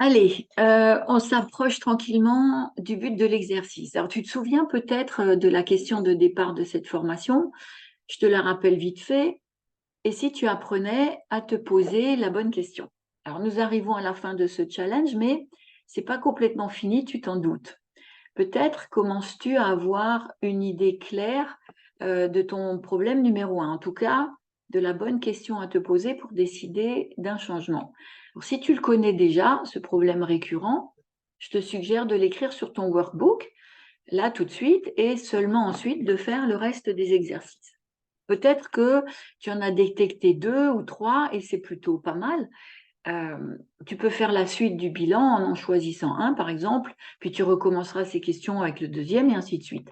Allez, on s'approche tranquillement du but de l'exercice. Alors, tu te souviens peut-être de la question de départ de cette formation. Je te la rappelle vite fait. Et si tu apprenais à te poser la bonne question? Alors, nous arrivons à la fin de ce challenge, mais c'est pas complètement fini, tu t'en doutes. Peut-être commences-tu à avoir une idée claire de ton problème numéro un, en tout cas de la bonne question à te poser pour décider d'un changement. Alors, si tu le connais déjà, ce problème récurrent, je te suggère de l'écrire sur ton workbook, là tout de suite, et seulement ensuite de faire le reste des exercices. Peut-être que tu en as détecté 2 ou 3 et c'est plutôt pas mal. Tu peux faire la suite du bilan en choisissant un, par exemple, puis tu recommenceras ces questions avec le deuxième et ainsi de suite.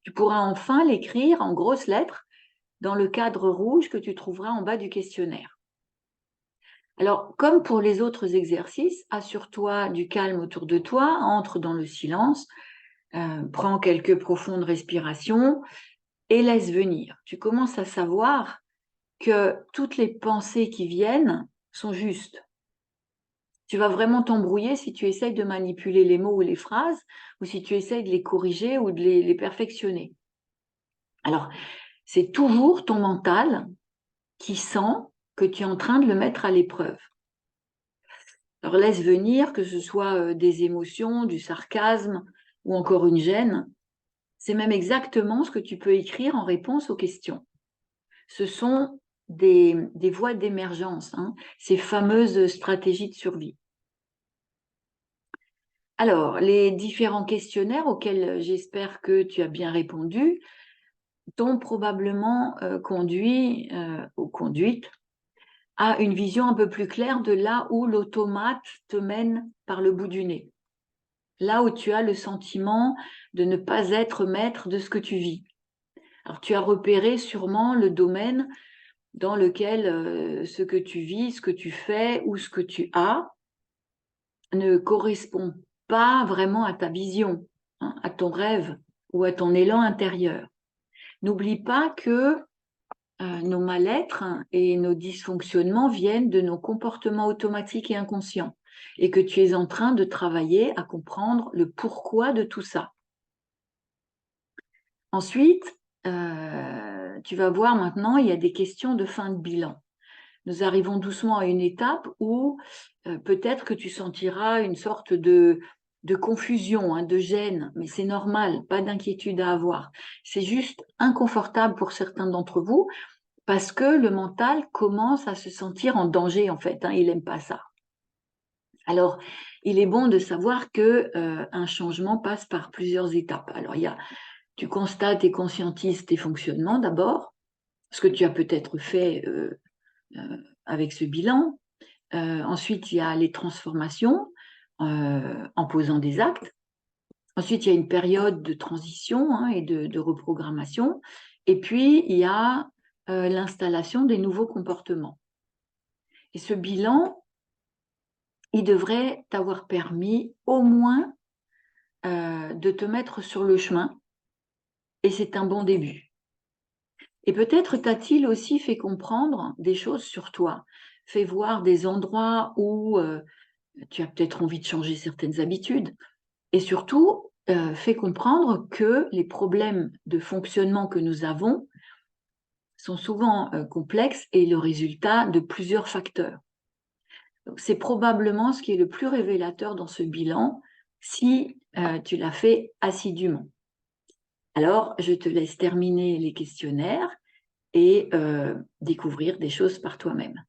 Tu pourras enfin l'écrire en grosses lettres dans le cadre rouge que tu trouveras en bas du questionnaire. Alors, comme pour les autres exercices, assure-toi du calme autour de toi, entre dans le silence, prends quelques profondes respirations et laisse venir. Tu commences à savoir que toutes les pensées qui viennent sont justes. Tu vas vraiment t'embrouiller si tu essayes de manipuler les mots ou les phrases, ou si tu essayes de les corriger ou de les perfectionner. Alors, c'est toujours ton mental qui sent que tu es en train de le mettre à l'épreuve. Alors, laisse venir, que ce soit des émotions, du sarcasme ou encore une gêne. C'est même exactement ce que tu peux écrire en réponse aux questions. Ce sont des voies d'émergence, hein, ces fameuses stratégies de survie. Alors, les différents questionnaires auxquels j'espère que tu as bien répondu t'ont probablement conduit ou conduite à une vision un peu plus claire de là où l'automate te mène par le bout du nez. Là où tu as le sentiment de ne pas être maître de ce que tu vis. Alors, tu as repéré sûrement le domaine dans lequel ce que tu vis, ce que tu fais ou ce que tu as ne correspond pas vraiment à ta vision, hein, à ton rêve ou à ton élan intérieur. N'oublie pas que nos mal-être et nos dysfonctionnements viennent de nos comportements automatiques et inconscients et que tu es en train de travailler à comprendre le pourquoi de tout ça. Ensuite, tu vas voir maintenant, il y a des questions de fin de bilan. Nous arrivons doucement à une étape où peut-être que tu sentiras une sorte de confusion, hein, de gêne, mais c'est normal, pas d'inquiétude à avoir. C'est juste inconfortable pour certains d'entre vous parce que le mental commence à se sentir en danger, en fait, hein, il n'aime pas ça. Alors, il est bon de savoir que un changement passe par plusieurs étapes. Alors, tu constates et conscientises tes fonctionnements d'abord, ce que tu as peut-être fait avec ce bilan. Ensuite, il y a les transformations en posant des actes. Ensuite, il y a une période de transition, hein, et de reprogrammation. Et puis, il y a l'installation des nouveaux comportements. Et ce bilan, il devrait t'avoir permis au moins de te mettre sur le chemin. Et c'est un bon début. Et peut-être t'a-t-il aussi fait comprendre des choses sur toi, fait voir des endroits où tu as peut-être envie de changer certaines habitudes et surtout fait comprendre que les problèmes de fonctionnement que nous avons sont souvent complexes et le résultat de plusieurs facteurs. C'est probablement ce qui est le plus révélateur dans ce bilan si tu l'as fait assidûment. Alors, je te laisse terminer les questionnaires et découvrir des choses par toi-même.